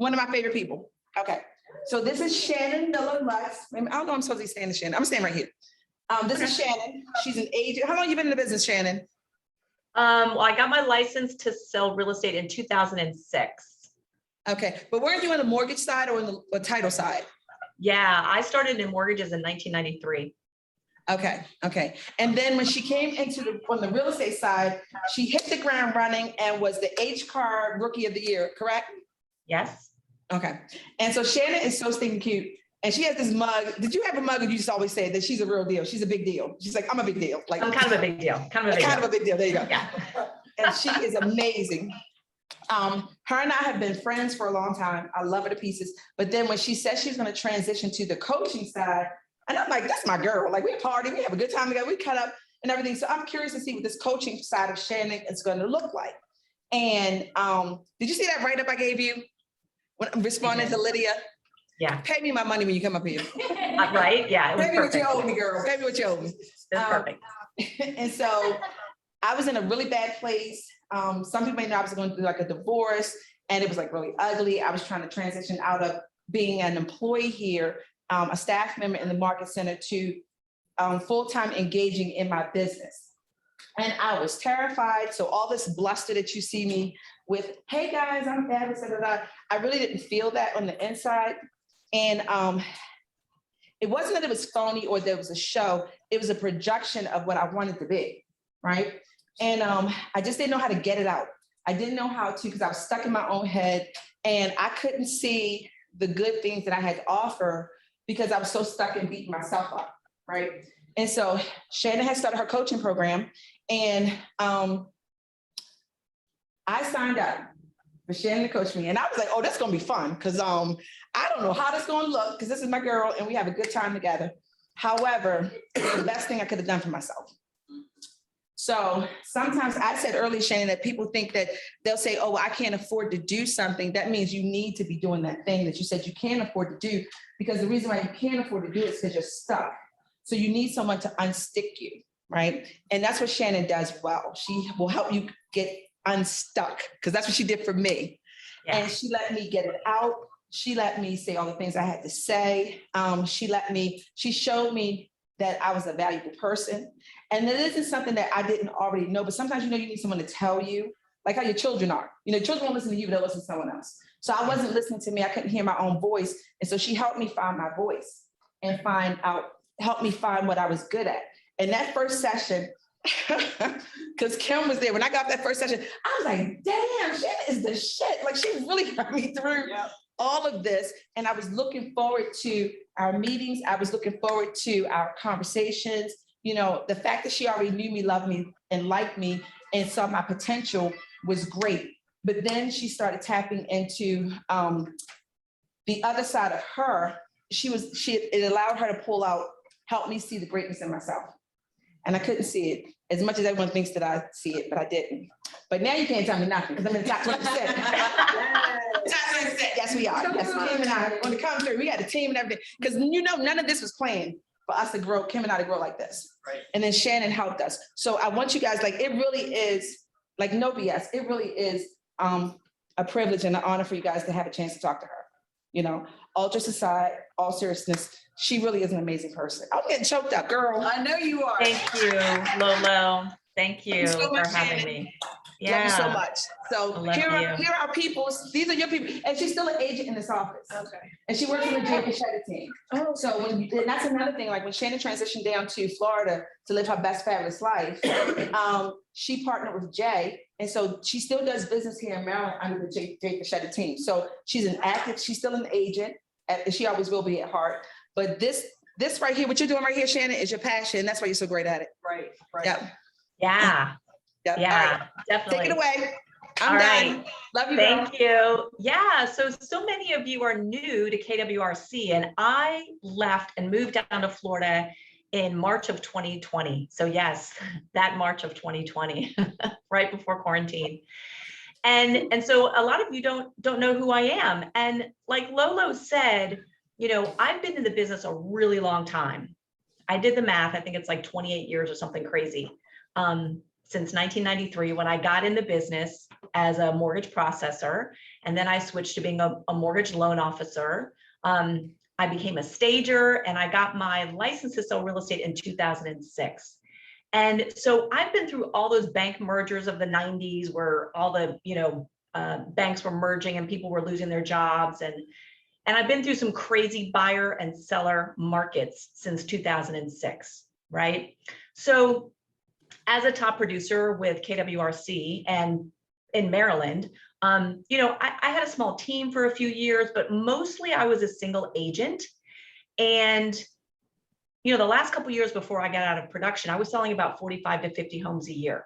One of my favorite people. Okay. So this is Shannon Miller-Lutz. I don't know, I'm supposed to be standing Shannon. I'm standing right here. This is Shannon. She's an agent. How long you been in the business, Shannon? Well, I got my license to sell real estate in 2006. Okay, but weren't you on the mortgage side or on the title side? Yeah, I started in mortgages in 1993. Okay. And then when she came on the real estate side, she hit the ground running and was the H-Card Rookie of the Year, correct? Yes. Okay. And so Shannon is so stinking cute. And she has this mug. Did you have a mug or you just always say that she's a real deal? She's a big deal. She's like, I'm a big deal. Like, I'm kind of a big deal. Kind of a big deal. There you go. Yeah. And she is amazing. Her and I have been friends for a long time. I love her to pieces. But then when she said she's going to transition to the coaching side, and I'm like, that's my girl. Like, we party, we have a good time together, we cut up and everything. So I'm curious to see what this coaching side of Shannon is going to look like. And did you see that write-up I gave you when I'm responding to Lydia? Yeah. Pay me my money when you come up here. Right? Yeah, it was Pay me perfect. what you owe me, girl. Pay me what you owe me. It's perfect. And so I was in a really bad place. Some people may know I was going through like a divorce and it was like really ugly. I was trying to transition out of being an employee here, a staff member in the market center to full-time engaging in my business. And I was terrified. So all this bluster that you see me with, hey guys, I'm fabulous, I really didn't feel that on the inside. And it wasn't that it was phony or there was a show, it was a projection of what I wanted to be, right? And I just didn't know how to get it out. I didn't know how to, because I was stuck in my own head and I couldn't see the good things that I had to offer because I was so stuck in beating myself up, right? And so Shannon had started her coaching program and I signed up for Shannon to coach me. And I was like, oh, that's gonna be fun because I don't know how that's gonna look because this is my girl and we have a good time together. However, it's the best thing I could have done for myself. So sometimes I said earlier, Shannon, that people think that they'll say, oh, well, I can't afford to do something. That means you need to be doing that thing that you said you can't afford to do because the reason why you can't afford to do it is because you're stuck. So you need someone to unstick you, right? And that's what Shannon does well. She will help you get unstuck because that's what she did for me. Yeah. And she let me get it out. She let me say all the things I had to say. She showed me that I was a valuable person. And it isn't something that I didn't already know, but sometimes, you need someone to tell you, like how your children are. Children won't listen to you, they'll listen to someone else. So I wasn't listening to me. I couldn't hear my own voice. And so she helped me find my voice and help me find what I was good at. And that first session, because Kim was there, when I got that first session, I was like, damn, Shannon is the shit. Like she really got me through all of this. And I was looking forward to our meetings. I was looking forward to our conversations. The fact that she already knew me, loved me, and liked me, and saw my potential was great. But then she started tapping into the other side of her. It allowed her to help me see the greatness in myself. And I couldn't see it as much as everyone thinks that I see it, but I didn't. But now you can't tell me nothing because I'm in the top 20%. Yes, we are. Yes, Kim and I, when it comes through, we got a team and everything. Because none of this was planned for us to grow, Kim and I to grow like this. Right. And then Shannon helped us. So I want you guys, it really is, no BS. It really is a privilege and an honor for you guys to have a chance to talk to her. All just aside, all seriousness, she really is an amazing person. I'm getting choked up, girl. I know you are. Thank you, Lolo. Thank you for having me. Yeah. Love you so much. So here are people. These are your people. And she's still an agent in this office. Okay. And she works on the Jay Pichetta team. Oh. So and that's another thing, when Shannon transitioned down to Florida to live her best fabulous life, she partnered with Jay. And so she still does business here in Maryland under the Jay Pichetta team. So she's she's still an agent. She always will be at heart. But this right here, what you're doing right here, Shannon, is your passion. That's why you're so great at it. Right. Yep. Yeah. Yep. Yeah, right. definitely. Take it away. I'm done. Right. Love you. Thank you. Yeah. So many of you are new to KWRC, and I left and moved down to Florida in March of 2020. So yes, that March of 2020, right before quarantine. And so a lot of you don't know who I am. And like Lolo said, I've been in the business a really long time. I did the math. I think it's like 28 years or something crazy. Since 1993, when I got in the business as a mortgage processor. And then I switched to being a mortgage loan officer. I became a stager, and I got my license to sell real estate in 2006. And so I've been through all those bank mergers of the 90s where all the, banks were merging and people were losing their jobs. And I've been through some crazy buyer and seller markets since 2006, right? So as a top producer with KWRC and in Maryland, I had a small team for a few years, but mostly I was a single agent. And the last couple of years before I got out of production, I was selling about 45 to 50 homes a year.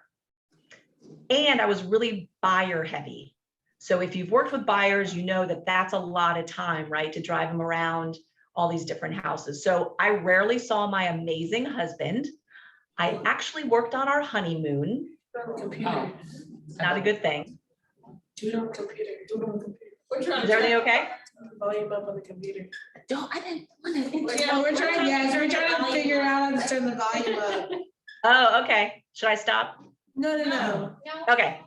And I was really buyer heavy. So if you've worked with buyers, you know that that's a lot of time, right? To drive them around all these different houses. So I rarely saw my amazing husband. I actually worked on our honeymoon. Computer. Not a good thing. Do it on the computer. Do it on the computer. Is everything okay? Volume up on the computer. No, I didn't want to. Yeah, we're trying to figure out how to turn the volume up. Oh, okay. Should I stop? No. Okay.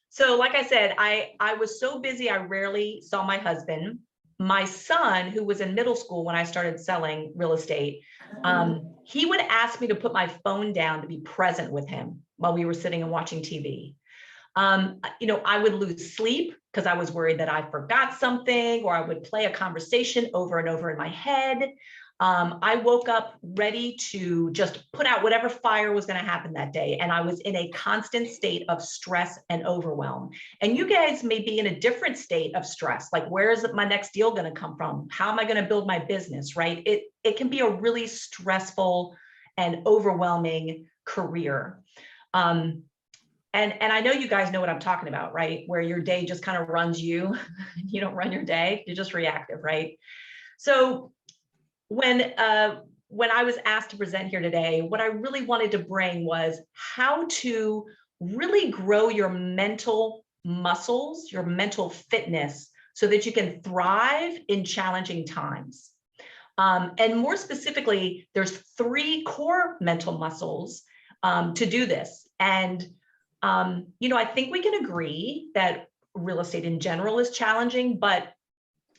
So like I said, I was so busy, I rarely saw my husband. My son, who was in middle school when I started selling real estate, he would ask me to put my phone down to be present with him while we were sitting and watching TV. I would lose sleep because I was worried that I forgot something, or I would play a conversation over and over in my head. I woke up ready to just put out whatever fire was going to happen that day. And I was in a constant state of stress and overwhelm. And you guys may be in a different state of stress. Like, where is my next deal going to come from? How am I going to build my business, right? It can be a really stressful and overwhelming career. And I know you guys know what I'm talking about, right? Where your day just kind of runs you. You don't run your day, you're just reactive, right? So when I was asked to present here today, what I really wanted to bring was how to really grow your mental muscles, your mental fitness, so that you can thrive in challenging times. And more specifically, there's 3 core mental muscles to do this. And I think we can agree that real estate in general is challenging, but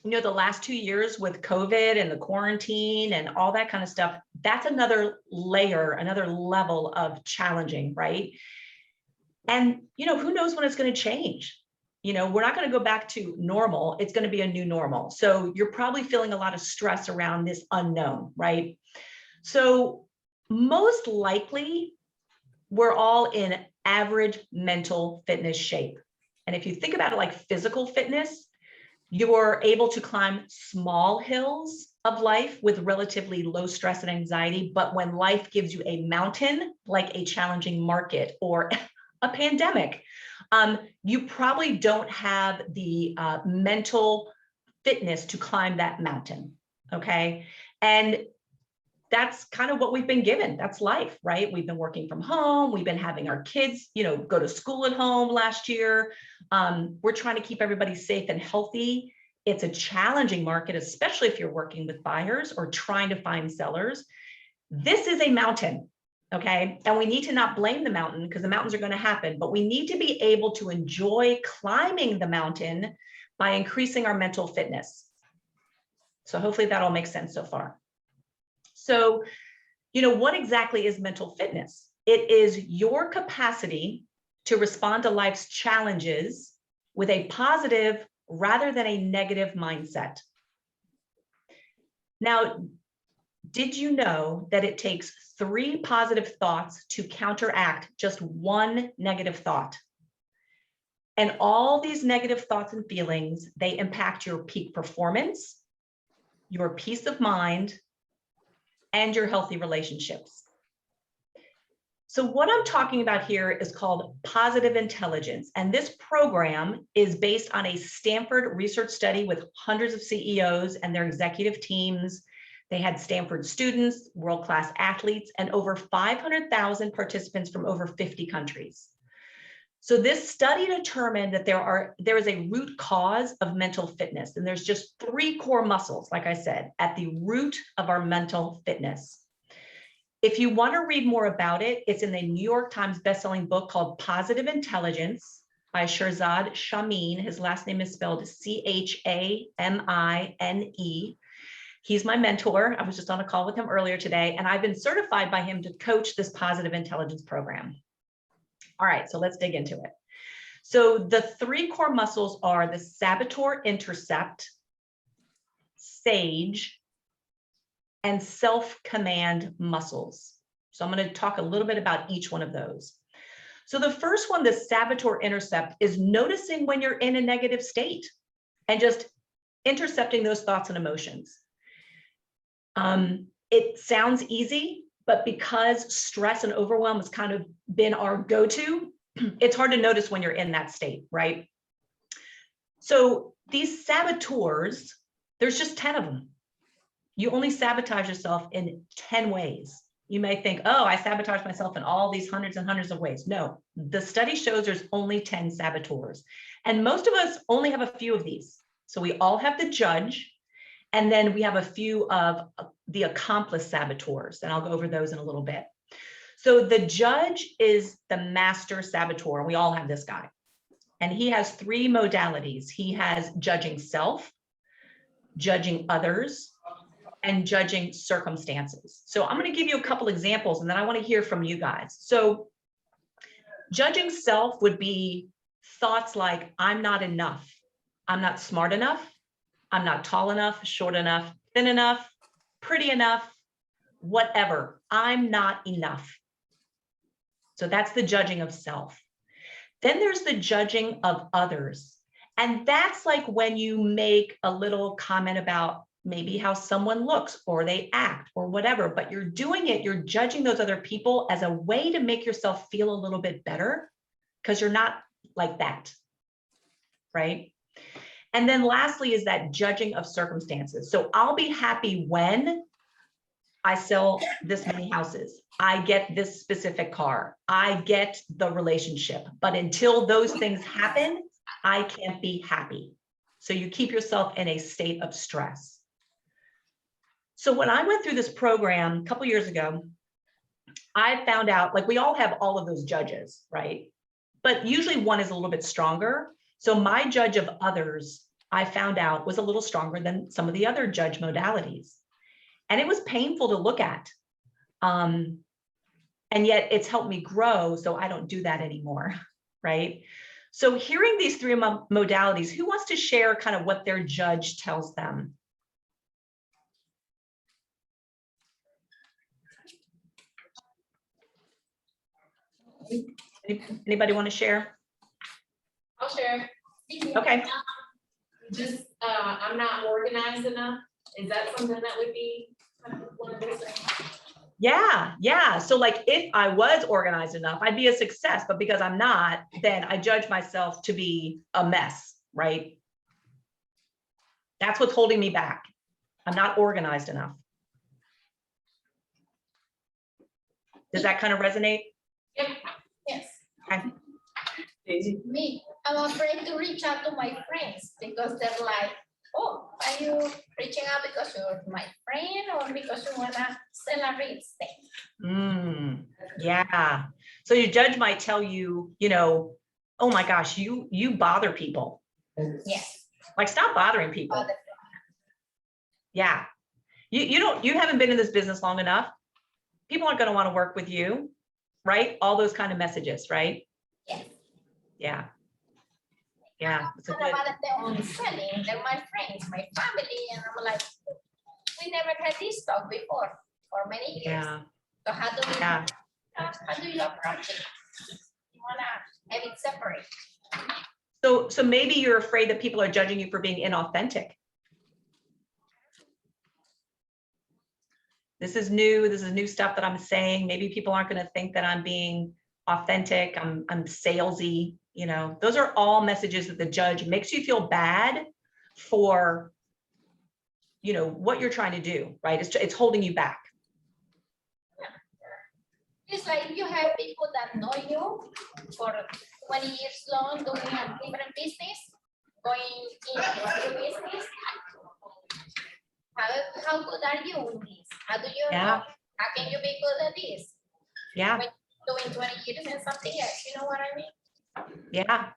the last 2 years with COVID and the quarantine and all that kind of stuff, that's another layer, another level of challenging, right? And, who knows when it's going to change? We're not going to go back to normal. It's going to be a new normal. So you're probably feeling a lot of stress around this unknown, right? So most likely, we're all in average mental fitness shape. And if you think about it like physical fitness, you're able to climb small hills of life with relatively low stress and anxiety. But when life gives you a mountain, like a challenging market or a pandemic, you probably don't have the mental fitness to climb that mountain, okay? And that's kind of what we've been given. That's life, right? We've been working from home. We've been having our kids, go to school at home last year. We're trying to keep everybody safe and healthy. It's a challenging market, especially if you're working with buyers or trying to find sellers. This is a mountain, okay? And we need to not blame the mountain, because the mountains are going to happen, but we need to be able to enjoy climbing the mountain by increasing our mental fitness. So hopefully that all makes sense so far. So, what exactly is mental fitness? It is your capacity to respond to life's challenges with a positive rather than a negative mindset. Now, did you know that it takes 3 positive thoughts to counteract just 1 negative thought? And all these negative thoughts and feelings, they impact your peak performance, your peace of mind, and your healthy relationships. So what I'm talking about here is called positive intelligence. And this program is based on a Stanford research study with hundreds of CEOs and their executive teams. They had Stanford students, world-class athletes, and over 500,000 participants from over 50 countries. So this study determined that there is a root cause of mental fitness, and there's just 3 core muscles, like I said, at the root of our mental fitness. If you want to read more about it, it's in the New York Times bestselling book called Positive Intelligence by Shirzad Shameen. His last name is spelled Chamine. He's my mentor. I was just on a call with him earlier today, and I've been certified by him to coach this positive intelligence program. All right, so let's dig into it. So the 3 core muscles are the saboteur intercept, sage, and self-command muscles. So I'm going to talk a little bit about each one of those. So the first one, the saboteur intercept, is noticing when you're in a negative state and just intercepting those thoughts and emotions. It sounds easy, but because stress and overwhelm has kind of been our go-to, it's hard to notice when you're in that state, right? So these saboteurs, there's just 10 of them. You only sabotage yourself in 10 ways. You may think, oh, I sabotage myself in all these hundreds and hundreds of ways. No, the study shows there's only 10 saboteurs. And most of us only have a few of these. So we all have the judge, and then we have a few of the accomplice saboteurs, and I'll go over those in a little bit. So the judge is the master saboteur, and we all have this guy. And he has 3 modalities. He has judging self, judging others, and judging circumstances. So I'm going to give you a couple examples, and then I want to hear from you guys. So judging self would be thoughts like, I'm not enough. I'm not smart enough. I'm not tall enough, short enough, thin enough, pretty enough, whatever. I'm not enough. So that's the judging of self. Then there's the judging of others. And that's like when you make a little comment about maybe how someone looks or they act or whatever, but you're doing it, you're judging those other people as a way to make yourself feel a little bit better because you're not like that, right? And then lastly is that judging of circumstances. So I'll be happy when I sell this many houses, I get this specific car, I get the relationship, but until those things happen, I can't be happy. So you keep yourself in a state of stress. So when I went through this program a couple years ago, I found out, like, we all have all of those judges, right? But usually one is a little bit stronger. So my judge of others, I found out, was a little stronger than some of the other judge modalities. And it was painful to look at. And yet it's helped me grow, so I don't do that anymore, right? So hearing these 3 modalities, who wants to share kind of what their judge tells them? Anybody want to share? I'll share. Okay. Just, I'm not organized enough. Is that something that would be one of those things? Yeah. So like if I was organized enough, I'd be a success, but because I'm not, then I judge myself to be a mess, right? That's what's holding me back. I'm not organized enough. Does that kind of resonate? Yep. Yes. Okay. Me, I'm afraid to reach out to my friends because they're like, oh, are you reaching out because you're my friend or because you wanna sell a real estate? Yeah. So your judge might tell you, you know, oh my gosh, you bother people. Yes. Like, stop bothering people. Yeah. You haven't been in this business long enough. People aren't going to want to work with you, right? All those kind of messages, right? Yes. Yeah. Yeah. It's a What good. about they're only selling? They're my friends, my family, and I'm like, we never had this talk before for many years. Yeah. So how do we? Yeah. How do you approach it? You wanna have it separate? So maybe you're afraid that people are judging you for being inauthentic. This is new stuff that I'm saying. Maybe people aren't going to think that I'm being authentic. I'm salesy. You know, those are all messages that the judge makes you feel bad for, you know, what you're trying to do, right? It's holding you back. It's like you have people that know you for 20 years long doing a different business, going into your business. How good are you with this? How do you know? How can you be good at this? Yeah. When doing 20 years and something else, you know what I mean? Yeah.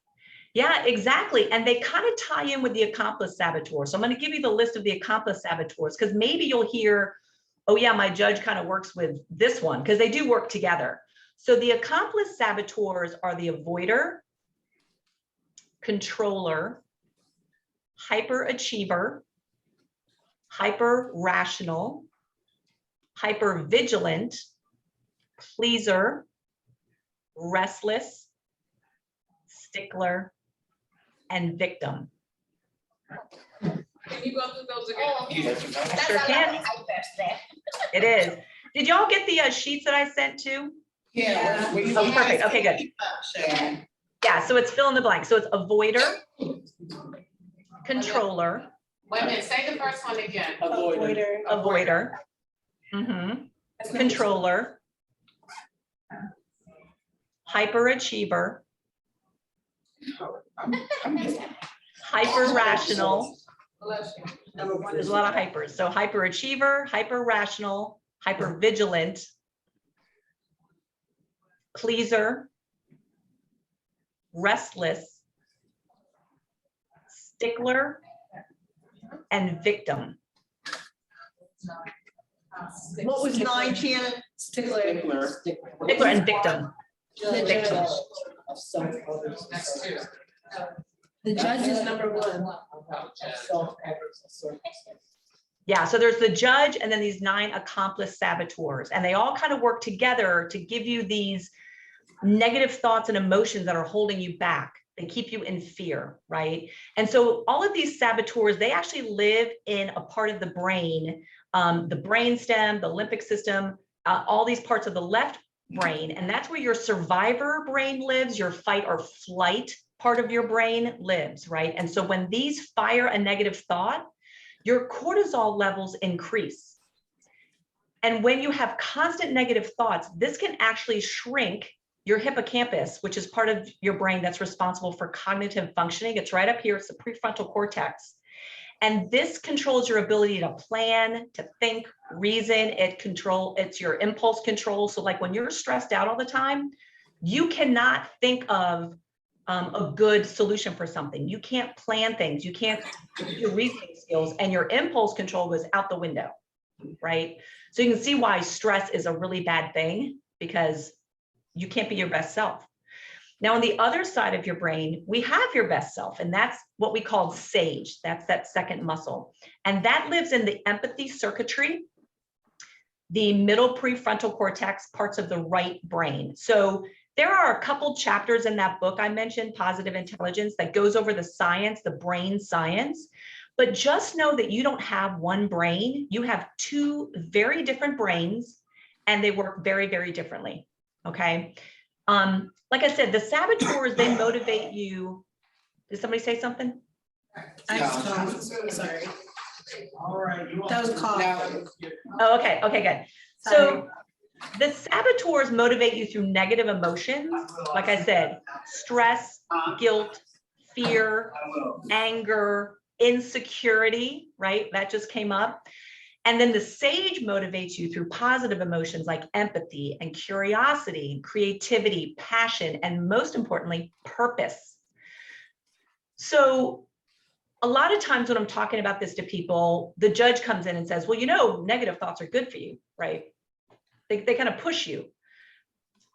Yeah, exactly. And they kind of tie in with the accomplice saboteur. So I'm going to give you the list of the accomplice saboteurs, because maybe you'll hear, oh yeah, my judge kind of works with this one, because they do work together. So the accomplice saboteurs are the avoider, controller, hyperachiever, hyper-rational, hyper-vigilant, pleaser, restless, stickler, and victim. Can you go through those again? Oh, I that's sure a lot can. of hypers there. It is. Did y'all get the sheets that I sent too? Yeah. Oh, perfect. Okay, good. Shannon. Yeah, so it's fill in the blank. So it's avoider, controller, Wait a minute, say the first one again. avoider, controller, hyperachiever, hyper-rational. There's a lot of hypers. So hyperachiever, hyper-rational, hyper-vigilant, pleaser, restless, stickler, and victim. What was 9, Shannon? Stickler. Stickler and victim. Victim. That's two. The judge is number 1. Yeah, so there's the judge and then these 9 accomplice saboteurs, and they all kind of work together to give you these negative thoughts and emotions that are holding you back. They keep you in fear, right? And so all of these saboteurs, they actually live in a part of the brain, the brainstem, the limbic system, all these parts of the left brain. And that's where your survivor brain lives, your fight or flight part of your brain lives, right? And so when these fire a negative thought, your cortisol levels increase. And when you have constant negative thoughts, this can actually shrink your hippocampus, which is part of your brain that's responsible for cognitive functioning. It's right up here, it's the prefrontal cortex. And this controls your ability to plan, to think, reason, it's your impulse control. So like when you're stressed out all the time, you cannot think of a good solution for something. You can't plan things, you can't use your reasoning skills, and your impulse control goes out the window, right? So you can see why stress is a really bad thing, because you can't be your best self. Now, on the other side of your brain, we have your best self, and that's what we call sage. That's that second muscle. And that lives in the empathy circuitry, the middle prefrontal cortex, parts of the right brain. So there are a couple chapters in that book I mentioned, Positive Intelligence, that goes over the science, the brain science. But just know that you don't have one brain. You have 2 very different brains, and they work very, very differently. Okay. Like I said, the saboteurs, they motivate you. Did somebody say something? Sorry. That was a call. Oh, okay. Okay, good. So the saboteurs motivate you through negative emotions. Like I said, stress, guilt, fear, anger, insecurity, right? That just came up. And then the sage motivates you through positive emotions like empathy and curiosity, creativity, passion, and most importantly, purpose. So a lot of times when I'm talking about this to people, the judge comes in and says, well, you know, negative thoughts are good for you, right? They kind of push you.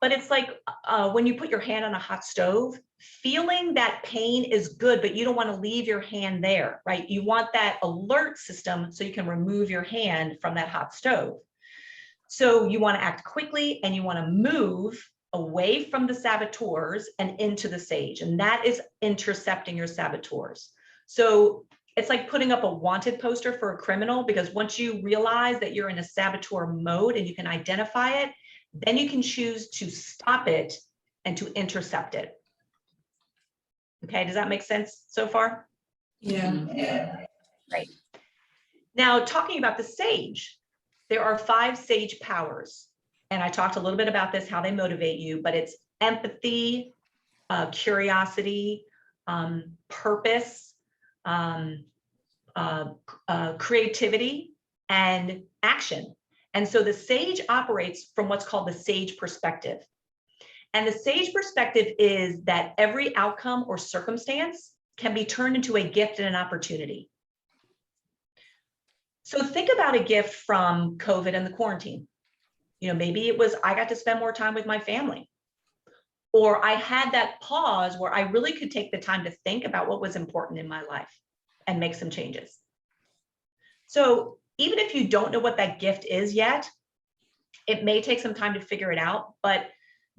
But it's like when you put your hand on a hot stove, feeling that pain is good, but you don't want to leave your hand there, right? You want that alert system so you can remove your hand from that hot stove. So you want to act quickly and you want to move away from the saboteurs and into the sage. And that is intercepting your saboteurs. So it's like putting up a wanted poster for a criminal, because once you realize that you're in a saboteur mode and you can identify it, then you can choose to stop it and to intercept it. Okay, does that make sense so far? Yeah. Great. Now, talking about the sage, there are 5 sage powers. And I talked a little bit about this, how they motivate you, but it's empathy, curiosity, purpose, creativity, and action. And so the sage operates from what's called the sage perspective. And the sage perspective is that every outcome or circumstance can be turned into a gift and an opportunity. So think about a gift from COVID and the quarantine. You know, maybe it was, I got to spend more time with my family, or I had that pause where I really could take the time to think about what was important in my life and make some changes. So even if you don't know what that gift is yet, it may take some time to figure it out, but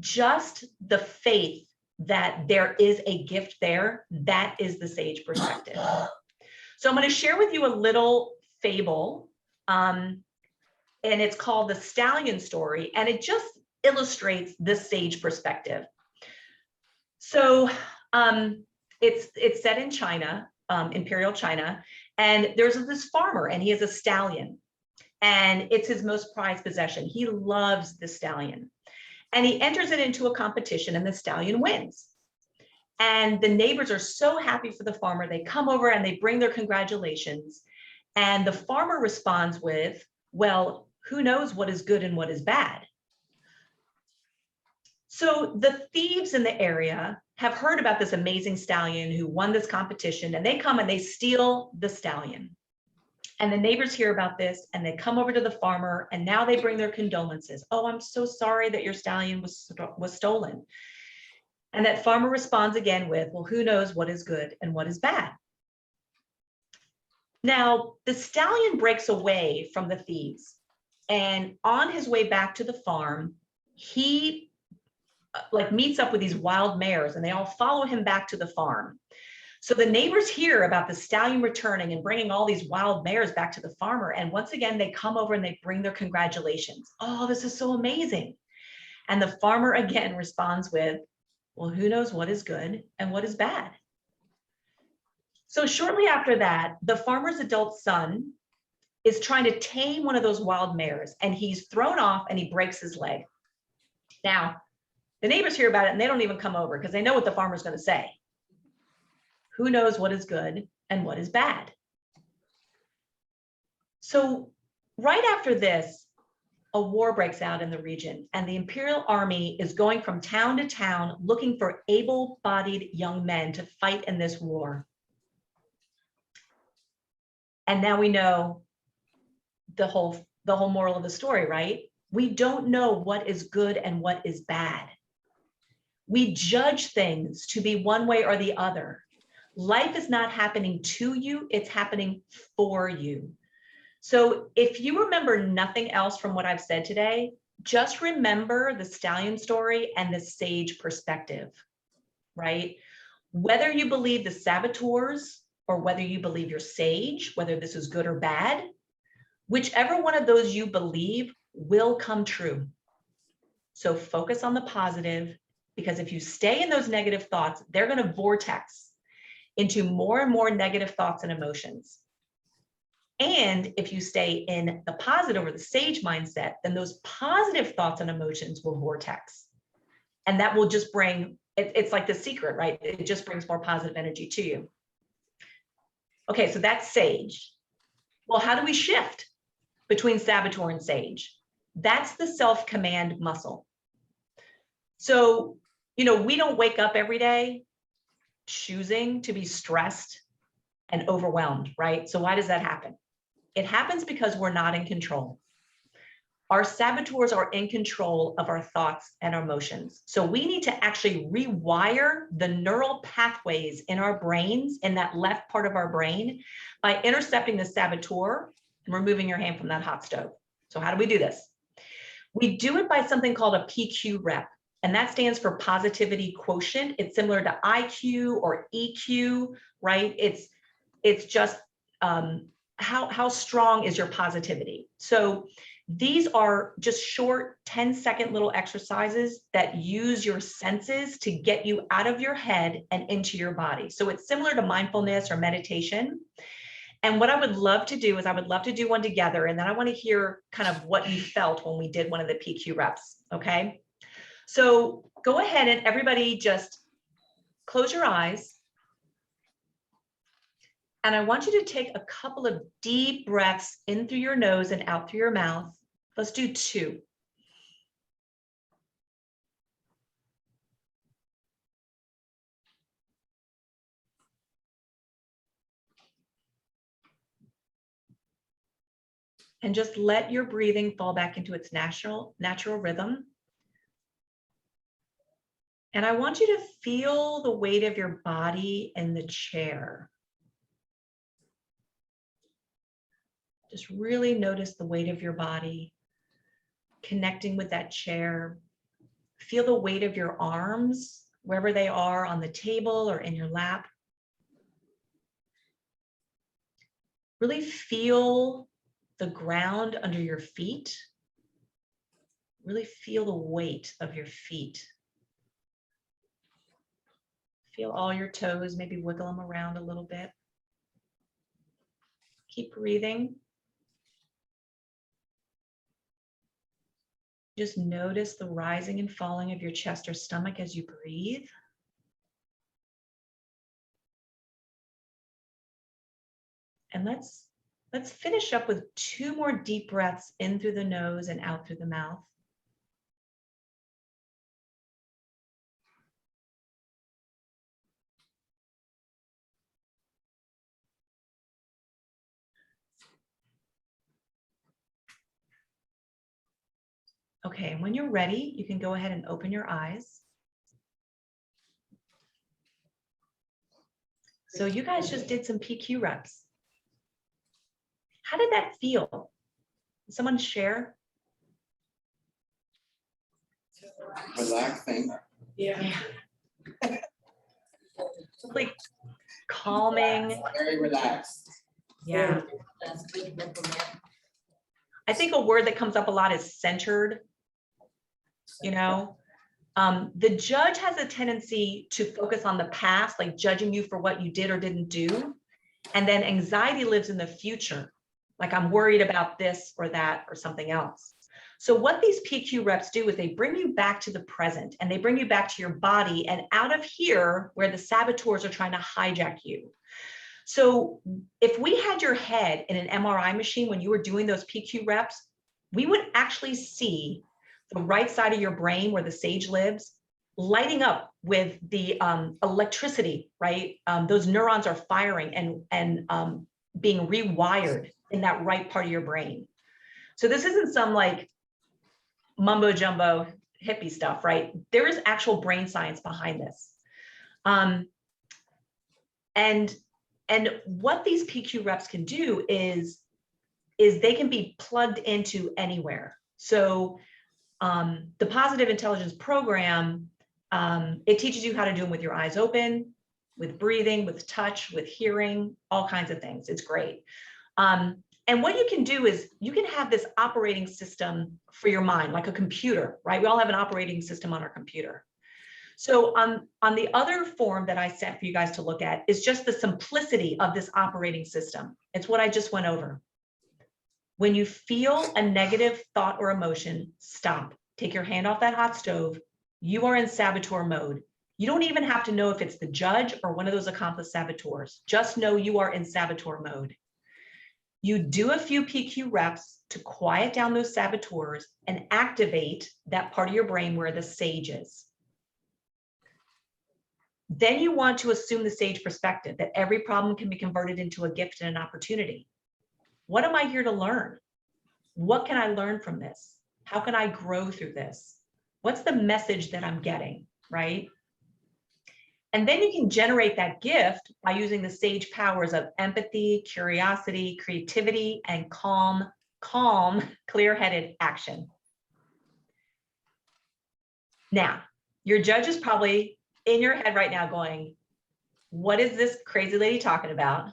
just the faith that there is a gift there, that is the sage perspective. So I'm going to share with you a little fable, and it's called The Stallion Story, and it just illustrates the sage perspective. So it's set in China, Imperial China, and there's this farmer, and he has a stallion, and it's his most prized possession. He loves the stallion. And he enters it into a competition, and the stallion wins. And the neighbors are so happy for the farmer. They come over and they bring their congratulations. And the farmer responds with, well, who knows what is good and what is bad? So the thieves in the area have heard about this amazing stallion who won this competition, and they come and they steal the stallion. And the neighbors hear about this, and they come over to the farmer, and now they bring their condolences. Oh, I'm so sorry that your stallion was stolen. And that farmer responds again with, well, who knows what is good and what is bad? Now, the stallion breaks away from the thieves, and on his way back to the farm, he meets up with these wild mares, and they all follow him back to the farm. So the neighbors hear about the stallion returning and bringing all these wild mares back to the farmer. And once again, they come over and they bring their congratulations. Oh, this is so amazing. And the farmer again responds with, well, who knows what is good and what is bad? So shortly after that, the farmer's adult son is trying to tame one of those wild mares, and he's thrown off and he breaks his leg. Now, the neighbors hear about it and they don't even come over because they know what the farmer's going to say. Who knows what is good and what is bad? So right after this, a war breaks out in the region, and the Imperial Army is going from town to town looking for able-bodied young men to fight in this war. And now we know the whole moral of the story, right? We don't know what is good and what is bad. We judge things to be one way or the other. Life is not happening to you, it's happening for you. So if you remember nothing else from what I've said today, just remember the stallion story and the sage perspective, right? Whether you believe the saboteurs or whether you believe your sage, whether this is good or bad, whichever one of those you believe will come true. So focus on the positive, because if you stay in those negative thoughts, they're going to vortex into more and more negative thoughts and emotions. And if you stay in the positive or the sage mindset, then those positive thoughts and emotions will vortex. And that will just bring, it's like the secret, right? It just brings more positive energy to you. Okay, so that's sage. Well, how do we shift between saboteur and sage? That's the self-command muscle. So, we don't wake up every day choosing to be stressed and overwhelmed, right? So why does that happen? It happens because we're not in control. Our saboteurs are in control of our thoughts and our emotions. So we need to actually rewire the neural pathways in our brains, in that left part of our brain, by intercepting the saboteur and removing your hand from that hot stove. So how do we do this? We do it by something called a PQ rep. And that stands for positivity quotient. It's similar to IQ or EQ, right? It's just how strong is your positivity. So these are just short 10-second little exercises that use your senses to get you out of your head and into your body. So it's similar to mindfulness or meditation. And what I would love to do is I would love to do one together. And then I want to hear kind of what you felt when we did one of the PQ reps, okay? So go ahead and everybody just close your eyes. And I want you to take a couple of deep breaths in through your nose and out through your mouth. Let's do 2. And just let your breathing fall back into its natural rhythm. And I want you to feel the weight of your body in the chair. Just really notice the weight of your body, connecting with that chair. Feel the weight of your arms, wherever they are on the table or in your lap. Really feel the ground under your feet. Really feel the weight of your feet. Feel all your toes, maybe wiggle them around a little bit. Keep breathing. Just notice the rising and falling of your chest or stomach as you breathe. And let's finish up with 2 more deep breaths in through the nose and out through the mouth. Okay, and when you're ready, you can go ahead and open your eyes. So you guys just did some PQ reps. How did that feel? Someone share? Relaxing. Yeah. Like calming. Very relaxed. Yeah. I think a word that comes up a lot is centered. You know, the judge has a tendency to focus on the past, like judging you for what you did or didn't do. And then anxiety lives in the future. Like I'm worried about this or that or something else. So what these PQ reps do is they bring you back to the present and they bring you back to your body and out of here where the saboteurs are trying to hijack you. So if we had your head in an MRI machine when you were doing those PQ reps, we would actually see the right side of your brain where the sage lives lighting up with the electricity, right? Those neurons are firing and being rewired in that right part of your brain. So this isn't some like mumbo jumbo hippie stuff, right? There is actual brain science behind this. And what these PQ reps can do is they can be plugged into anywhere. So the Positive Intelligence Program, it teaches you how to do them with your eyes open, with breathing, with touch, with hearing, all kinds of things. It's great. And what you can do is you can have this operating system for your mind, like a computer, right? We all have an operating system on our computer. So on the other form that I sent for you guys to look at is just the simplicity of this operating system. It's what I just went over. When you feel a negative thought or emotion, stop. Take your hand off that hot stove. You are in saboteur mode. You don't even have to know if it's the judge or one of those accomplice saboteurs. Just know you are in saboteur mode. You do a few PQ reps to quiet down those saboteurs and activate that part of your brain where the sage is. Then you want to assume the sage perspective, that every problem can be converted into a gift and an opportunity. What am I here to learn? What can I learn from this? How can I grow through this? What's the message that I'm getting, right? And then you can generate that gift by using the sage powers of empathy, curiosity, creativity, and calm, clear-headed action. Now, your judge is probably in your head right now going, what is this crazy lady talking about?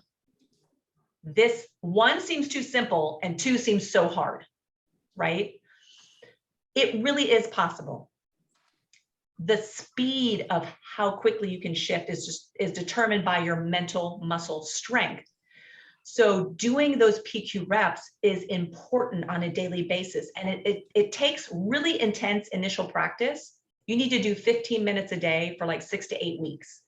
This 1 seems too simple and 2 seems so hard, right? It really is possible. The speed of how quickly you can shift is determined by your mental muscle strength. So doing those PQ reps is important on a daily basis. And it takes really intense initial practice. You need to do 15 minutes a day for like 6 to 8 weeks.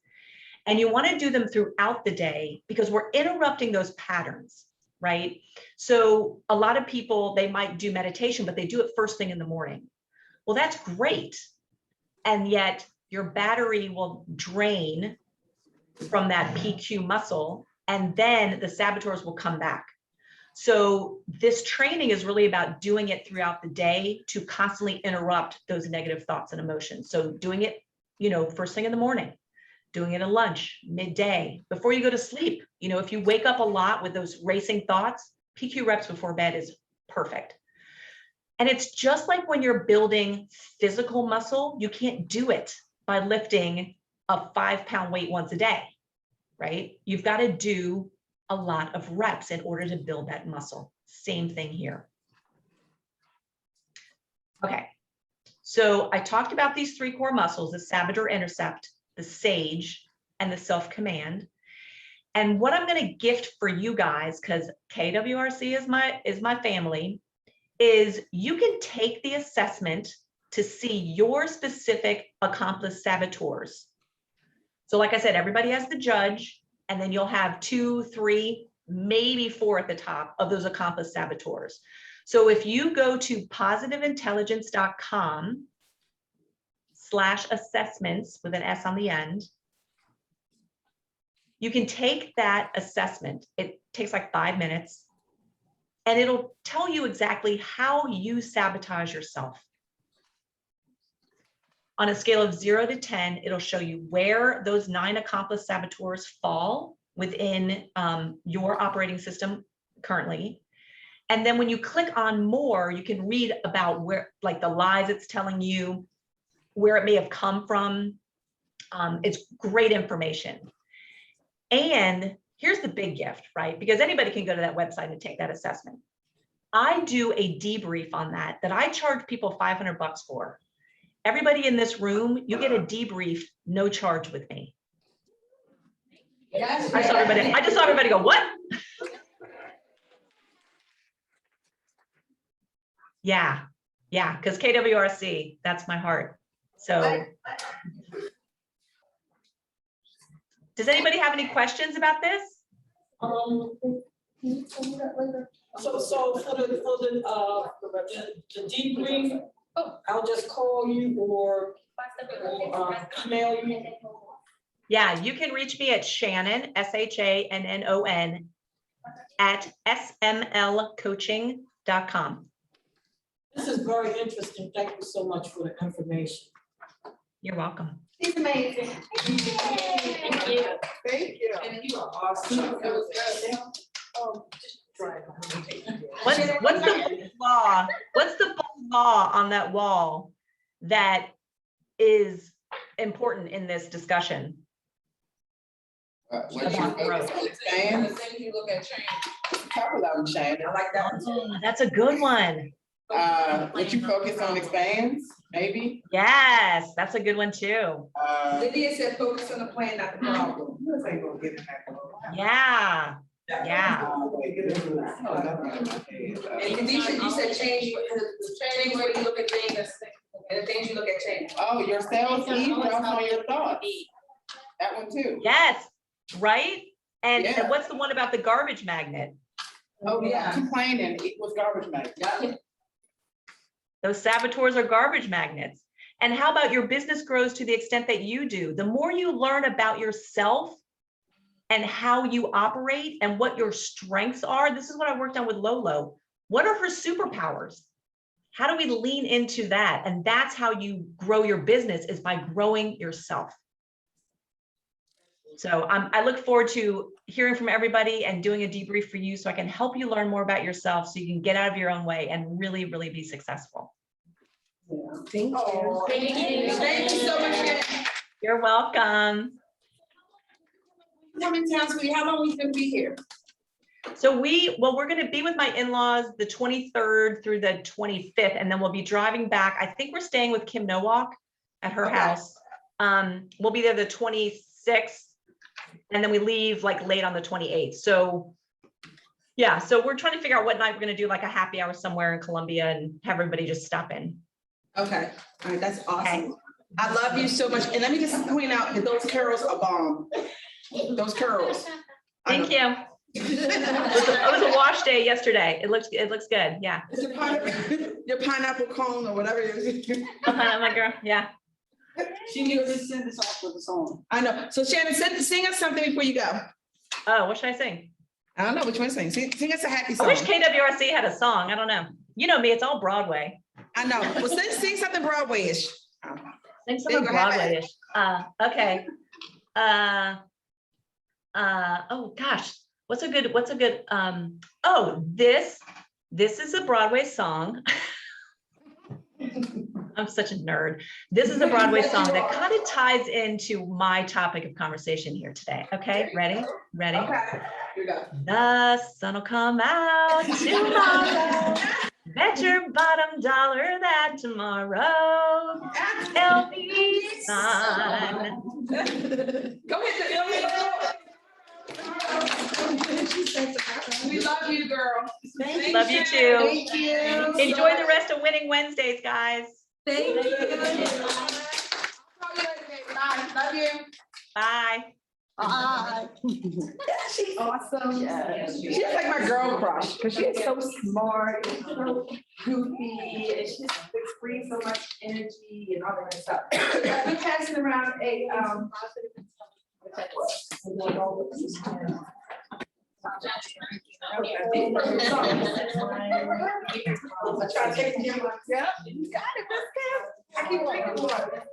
And you want to do them throughout the day because we're interrupting those patterns, right? So a lot of people, they might do meditation, but they do it first thing in the morning. Well, that's great. And yet your battery will drain from that PQ muscle, and then the saboteurs will come back. So this training is really about doing it throughout the day to constantly interrupt those negative thoughts and emotions. So doing it, first thing in the morning, doing it at lunch, midday, before you go to sleep. If you wake up a lot with those racing thoughts, PQ reps before bed is perfect. And it's just like when you're building physical muscle, you can't do it by lifting a 5-pound weight once a day, right? You've got to do a lot of reps in order to build that muscle. Same thing here. Okay, so I talked about these 3 core muscles, the saboteur intercept, the sage, and the self-command. And what I'm going to gift for you guys, because KWRC is my family, is you can take the assessment to see your specific accomplice saboteurs. So like I said, everybody has the judge, and then you'll have 2, 3, maybe 4 at the top of those accomplice saboteurs. So if you go to positiveintelligence.com/assessments with an S on the end, you can take that assessment. It takes like 5 minutes, and it'll tell you exactly how you sabotage yourself. On a scale of 0 to 10, it'll show you where those 9 accomplice saboteurs fall within your operating system currently. And then when you click on more, you can read about where, like the lies it's telling you, where it may have come from. It's great information. And here's the big gift, right? Because anybody can go to that website and take that assessment. I do a debrief on that I charge people $500 for. Everybody in this room, you get a debrief, no charge with me. Yes. I just saw everybody go, what? Yeah, because KWRC, that's my heart. So does anybody have any questions about this? So for the debrief, I'll just call you or email you. Yeah, you can reach me at Shannon, SHANNON, at smlcoaching.com. This is very interesting. Thank you so much for the information. You're welcome. He's amazing. Thank you. Thank you. And you are awesome. What's the bold law? What's the bold law on that wall that is important in this discussion? What you About growth. expand? You look at change. Talk about change. I like that one. Oh, that's a good one. What you focus on expands, maybe? Yes, that's a good one too. Lydia said focus on the plan, not the problem. You ain't gonna get in that. Yeah. And you said change, change where you look at things, and the things you look at change. Oh, your sales eve, but also your thoughts. That one too. Yes, right? And Yeah. what's the one about the garbage magnet? Oh, yeah. Complaining equals garbage man. Those saboteurs are garbage magnets. And how about your business grows to the extent that you do? The more you learn about yourself and how you operate and what your strengths are, this is what I worked on with Lolo. What are her superpowers? How do we lean into that? And that's how you grow your business, is by growing yourself. So I look forward to hearing from everybody and doing a debrief for you so I can help you learn more about yourself so you can get out of your own way and really, really be successful. Thank you. Thank you. Thank you so much. Shannon. You're welcome. How many times how long we gonna be here? So we're going to be with my in-laws the 23rd through the 25th, and then we'll be driving back. I think we're staying with Kim Nowak at her house. We'll be there the 26th, and then we leave like late on the 28th. So yeah, so we're trying to figure out what night we're going to do like a happy hour somewhere in Columbia and have everybody just stop in. Okay, all right, that's awesome. Okay. I love you so much. And let me just point out that those curls are bomb. Those curls. Thank you. It was a wash day yesterday. It looks good. Yeah. It's your pineapple cone or whatever it is. My girl. Yeah. She knew to send this off with a song. I know. So Shannon, sing us something before you go. Oh, what should I sing? I don't know which one to sing. Sing us a happy I song. wish KWRC had a song. I don't know. You know me, it's all Broadway. I know. Well, sing something Broadway-ish. Sing There you something go, have at Broadway-ish. Okay. Oh gosh, what's a good, oh, this is a Broadway song. I'm such a nerd. This is a Broadway song that kind of ties into my topic of conversation here today. Okay, ready? Okay, here we go. The sun will come out tomorrow. Bet your bottom dollar that tomorrow there'll be sun. Go ahead. We love you, girl. Love you too. Thank you. Enjoy the rest of Winning Wednesdays, guys. Thank you. Love you. Bye. Bye. She's awesome. She's like my girl crush because she is so smart, and so goofy, and she just brings so much energy and all that good stuff. We're passing around a I try to take it. Yeah, you got it. I keep drinking water.